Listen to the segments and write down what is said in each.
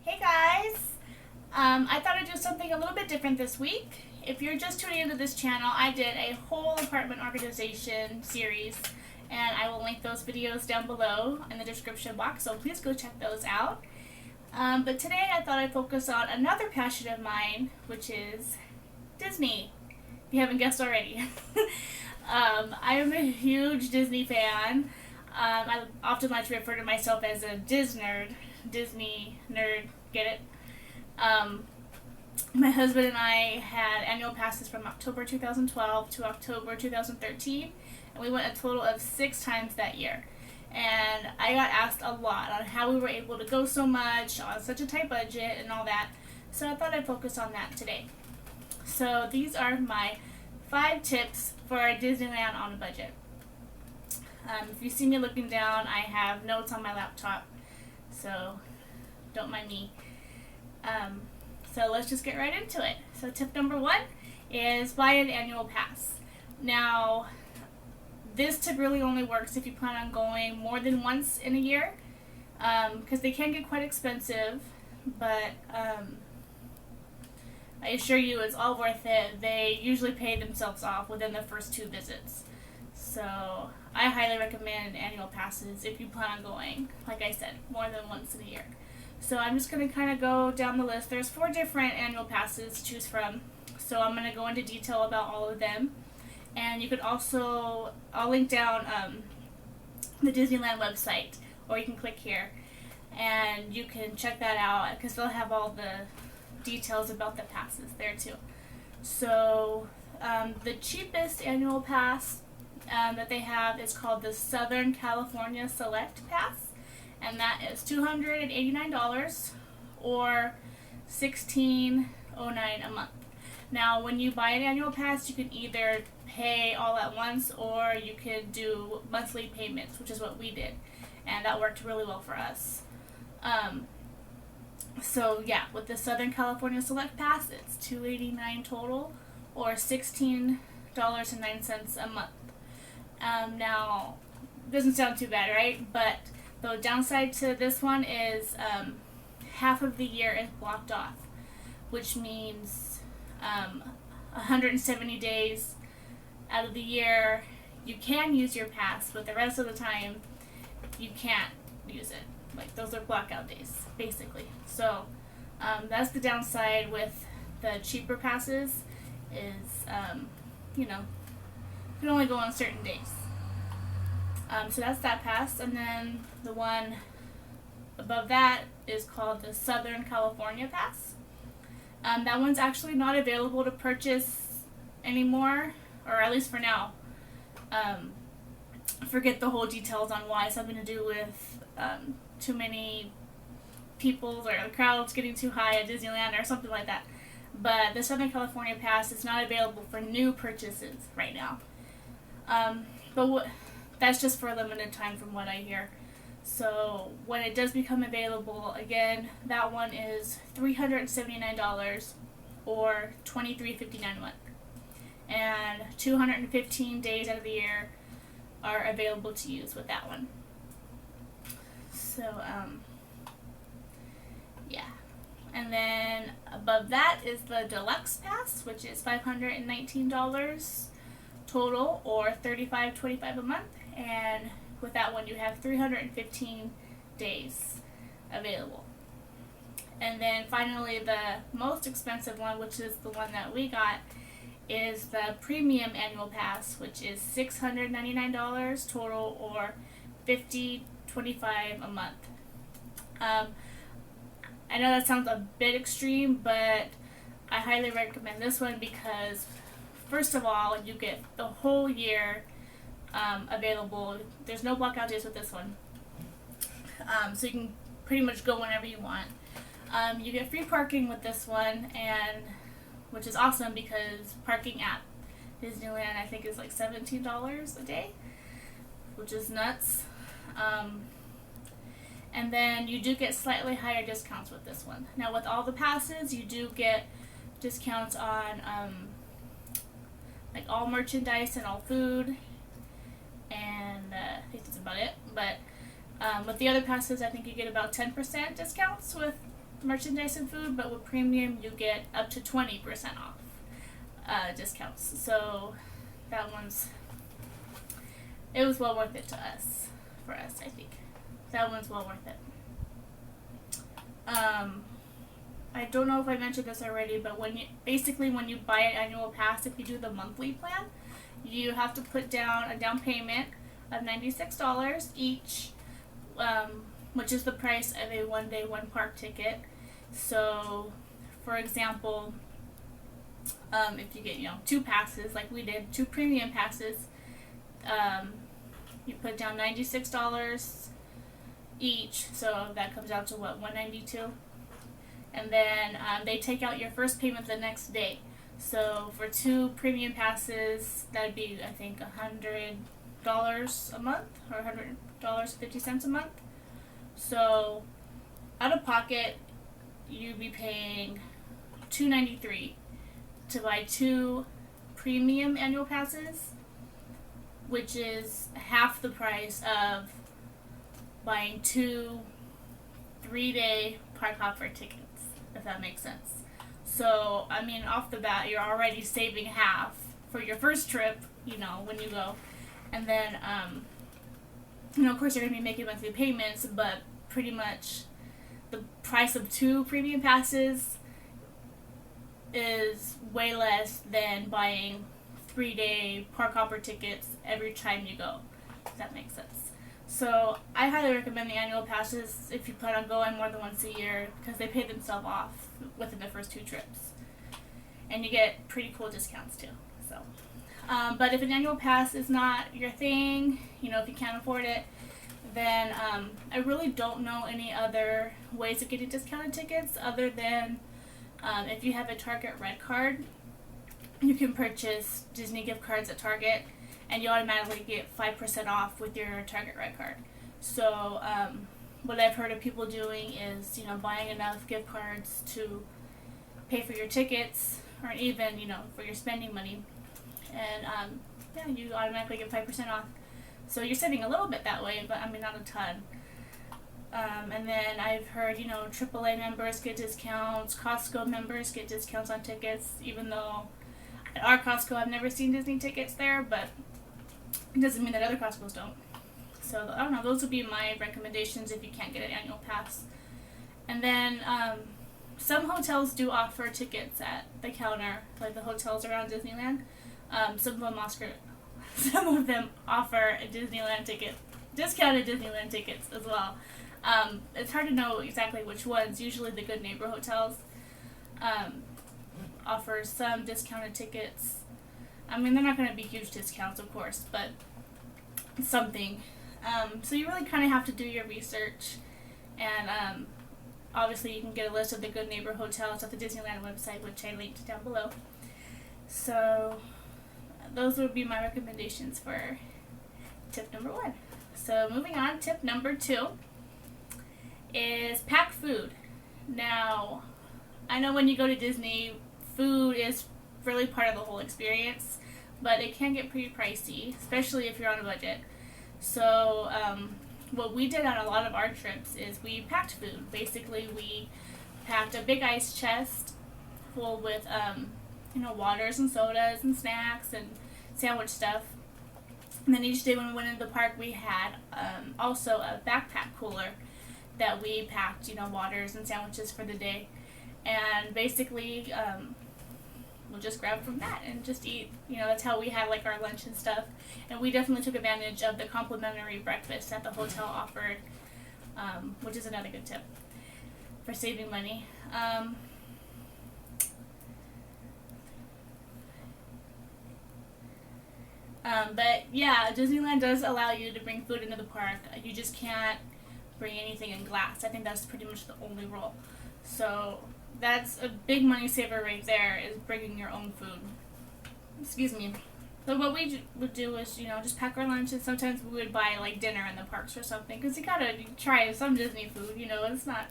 Hey guys! I thought I'd do something a little bit different this week. If you're just tuning into this channel, I did a whole apartment organization series, and I will link those videos down below in the description box, so please go check those out. But today I thought I'd focus on another passion of mine, which is Disney, if you haven't guessed already. I am a huge Disney fan. I often like to refer to myself as a Disney nerd, get it? My husband and I had annual passes from October 2012 to October 2013, and we went a total of 6 times that year. And I got asked a lot on how we were able to go so much on such a tight budget and all that, so I thought I'd focus on that today. So these are my 5 tips for Disneyland on a budget. If you see me looking down, I have notes on my laptop, so don't mind me. So let's just get right into it. So tip number 1 is buy an annual pass. Now, this tip really only works if you plan on going more than once in a year, because they can get quite expensive, but I assure you it's all worth it. They usually pay themselves off within the first 2 visits. So I highly recommend annual passes if you plan on going, like I said, more than once in a year. So I'm just going to kind of go down the list. There's 4 different annual passes to choose from, so I'm going to go into detail about all of them. And you could also, I'll link down the Disneyland website, or you can click here and you can check that out because they'll have all the details about the passes there too. So the cheapest annual pass that they have is called the Southern California Select Pass, and that is $289 or $16.09 a month. Now, when you buy an annual pass, you can either pay all at once or you can do monthly payments, which is what we did, and that worked really well for us. So yeah, with the Southern California Select Pass, it's $289 total or $16.09 a month. Now, doesn't sound too bad, right? But the downside to this one is half of the year is blocked off, which means 170 days out of the year you can use your pass, but the rest of the time you can't use it. Like, those are blackout days, basically. So that's the downside with the cheaper passes is, you can only go on certain days. So that's that pass, and then the one above that is called the Southern California Pass. That one's actually not available to purchase anymore, or at least for now. Forget the whole details on why. Something to do with too many people or the crowds getting too high at Disneyland or something like that. But the Southern California Pass is not available for new purchases right now. That's just for a limited time from what I hear. So when it does become available again, that one is $379 or $23.59 a month. And 215 days out of the year are available to use with that one. So, yeah. And then above that is the Deluxe Pass, which is $519 total or $35.25 a month. And with that one you have 315 days available. And then finally the most expensive one, which is the one that we got, is the Premium Annual Pass, which is $699 total or $50.25 a month. I know that sounds a bit extreme, but I highly recommend this one because, first of all, you get the whole year available. There's no blackout days with this one, so you can pretty much go whenever you want. You get free parking with this one, and which is awesome because parking at Disneyland I think is like $17 a day, which is nuts. And then you do get slightly higher discounts with this one. Now, with all the passes, you do get discounts on like all merchandise and all food, and I think that's about it. But with the other passes, I think you get about 10% discounts with merchandise and food, but with premium you get up to 20% off discounts. So that it was well worth it for us, I think. That one's well worth it. I don't know if I mentioned this already, but when you buy an annual pass, if you do the monthly plan, you have to put down a down payment of $96 each, which is the price of a one-day, one-park ticket. So, for example, if you get 2 passes, like we did, 2 premium passes, you put down $96 each, so that comes out to what, $192, and then they take out your first payment the next day. So for 2 premium passes, that'd be, I think, $100 a month, or $100.50 a month. So out of pocket, you'd be paying $293 to buy 2 premium annual passes, which is half the price of buying 2 3-day park hopper tickets, if that makes sense. So, I mean, off the bat, you're already saving half for your first trip, when you go. And then, of course, you're going to be making monthly payments, but pretty much the price of 2 premium passes is way less than buying 3-day park hopper tickets every time you go, if that makes sense. So I highly recommend the annual passes if you plan on going more than once a year, because they pay themselves off within the first 2 trips, and you get pretty cool discounts too. So, but if an annual pass is not your thing, if you can't afford it, then I really don't know any other ways of getting discounted tickets other than if you have a Target Red card, you can purchase Disney gift cards at Target, and you automatically get 5% off with your Target Red card. So what I've heard of people doing is, buying enough gift cards to pay for your tickets, or even, for your spending money. And you automatically get 5% off. So you're saving a little bit that way, but I mean, not a ton. And then I've heard, AAA members get discounts, Costco members get discounts on tickets, even though at our Costco I've never seen Disney tickets there, but it doesn't mean that other Costco's don't. So, I don't know, those would be my recommendations if you can't get an annual pass. And then, some hotels do offer tickets at the counter, like the hotels around Disneyland. Some of them offer a Disneyland ticket, discounted Disneyland tickets as well. It's hard to know exactly which ones. Usually the Good Neighbor hotels offer some discounted tickets. I mean, they're not going to be huge discounts, of course, but something. So you really kind of have to do your research, and obviously you can get a list of the Good Neighbor hotels at the Disneyland website, which I linked down below. So those would be my recommendations for tip number 1. So moving on, tip number 2 is pack food. Now, I know when you go to Disney, food is really part of the whole experience, but it can get pretty pricey, especially if you're on a budget. So what we did on a lot of our trips is we packed food. Basically, we packed a big ice chest full with waters and sodas and snacks and sandwich stuff. And then each day when we went into the park, we had also a backpack cooler that we packed, waters and sandwiches for the day. And basically, we'll just grab from that and just eat. That's how we had like our lunch and stuff. And we definitely took advantage of the complimentary breakfast that the hotel offered, which is another good tip for saving money. But yeah, Disneyland does allow you to bring food into the park. You just can't bring anything in glass. I think that's pretty much the only rule. So that's a big money saver right there, is bringing your own food. Excuse me. So what we would do is, just pack our lunch, and sometimes we would buy like dinner in the parks or something, because you gotta try some Disney food. It's not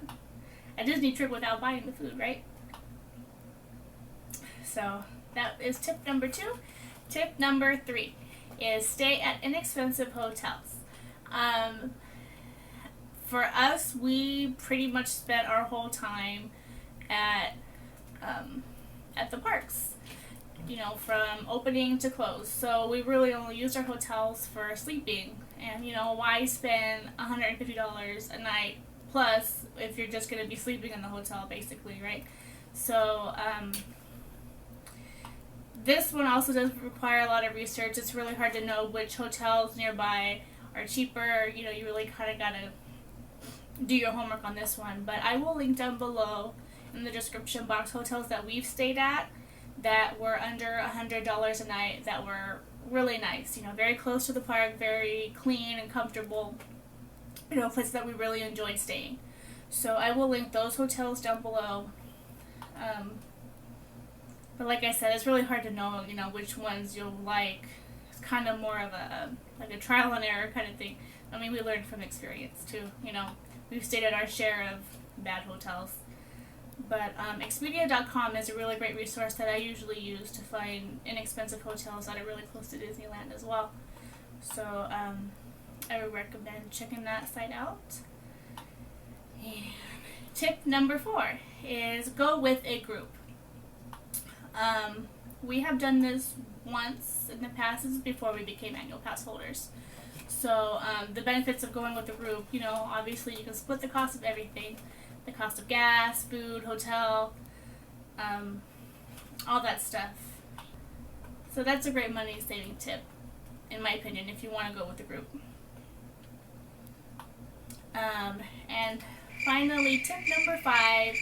a Disney trip without buying the food, right? So that is tip number 2. Tip number 3 is stay at inexpensive hotels. for us, we pretty much spent our whole time at the parks, you know, from opening to close. So we really only used our hotels for sleeping. And, you know, why spend $150 a night plus if you're just going to be sleeping in the hotel, basically, right? So this one also does require a lot of research. It's really hard to know which hotels nearby are cheaper. You know, you really kind of got to do your homework on this one. But I will link down below in the description box hotels that we've stayed at that were under $100 a night that were really nice. You know, very close to the park, very clean and comfortable. You know, places that we really enjoyed staying. So I will link those hotels down below. But like I said, it's really hard to know, you know, which ones you'll like. It's kind of more of a trial and error kind of thing. I mean, we learned from experience too. You know, we've stayed at our share of bad hotels. But Expedia.com is a really great resource that I usually use to find inexpensive hotels that are really close to Disneyland as well. So I would recommend checking that site out. And tip number 4 is go with a group. We have done this once in the past. This is before we became annual pass holders. So the benefits of going with a group, you know, obviously you can split the cost of everything. The cost of gas, food, hotel, all that stuff. So that's a great money saving tip, in my opinion, if you want to go with a group. And finally, tip number 5,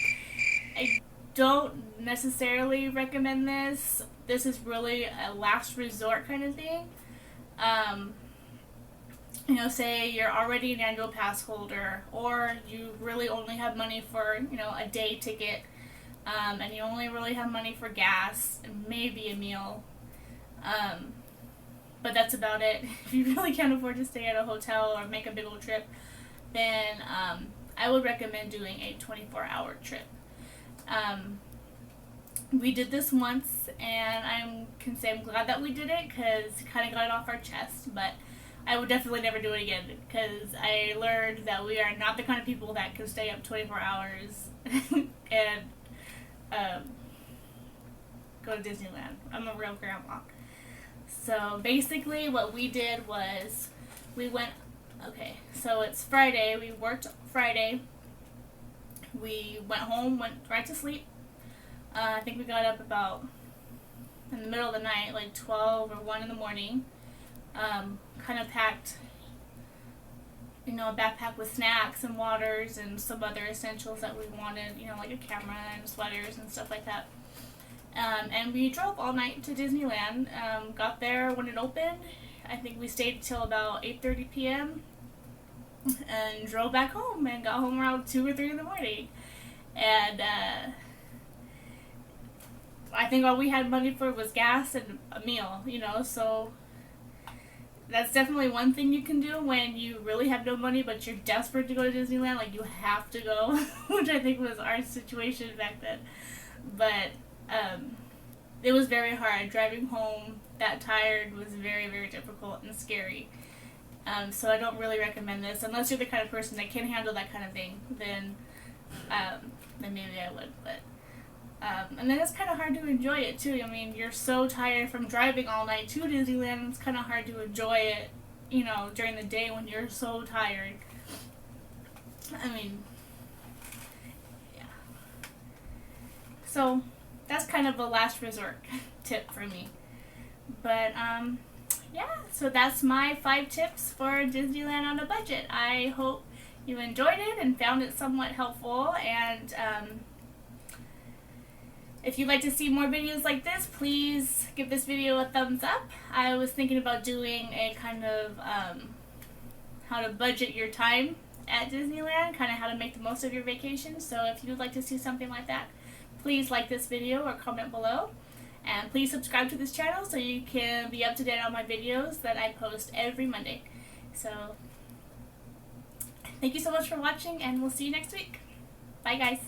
I don't necessarily recommend this. This is really a last resort kind of thing. You know, say you're already an annual pass holder, or you really only have money for, you know, a day ticket, and you only really have money for gas and maybe a meal. But that's about it. If you really can't afford to stay at a hotel or make a big old trip, then I would recommend doing a 24-hour trip. We did this once, and I can say I'm glad that we did it because it kind of got it off our chest, but I would definitely never do it again because I learned that we are not the kind of people that can stay up 24 hours and go to Disneyland. I'm a real grandma. So basically what we did was we went, okay, so it's Friday. We worked Friday. We went home, went right to sleep. I think we got up about in the middle of the night, like 12 or 1 in the morning. Kind of packed, you know, a backpack with snacks and waters and some other essentials that we wanted, you know, like a camera and sweaters and stuff like that. And we drove all night to Disneyland. Got there when it opened. I think we stayed till about 8:30 p.m. and drove back home and got home around 2 or 3 in the morning. And I think all we had money for was gas and a meal, you know, so that's definitely one thing you can do when you really have no money but you're desperate to go to Disneyland, like you have to go, which I think was our situation back then. But it was very hard. Driving home that tired was very, very difficult and scary. So I don't really recommend this. Unless you're the kind of person that can handle that kind of thing, then maybe I would. But and then it's kind of hard to enjoy it too. I mean, you're so tired from driving all night to Disneyland, it's kind of hard to enjoy it, you know, during the day when you're so tired. I mean, yeah. So that's kind of a last resort tip for me. But yeah, so that's my 5 tips for Disneyland on a budget. I hope you enjoyed it and found it somewhat helpful, and if you'd like to see more videos like this, please give this video a thumbs up. I was thinking about doing a kind of how to budget your time at Disneyland, kind of how to make the most of your vacation. So if you'd like to see something like that, please like this video or comment below. And please subscribe to this channel so you can be up to date on my videos that I post every Monday. So thank you so much for watching, and we'll see you next week. Bye guys.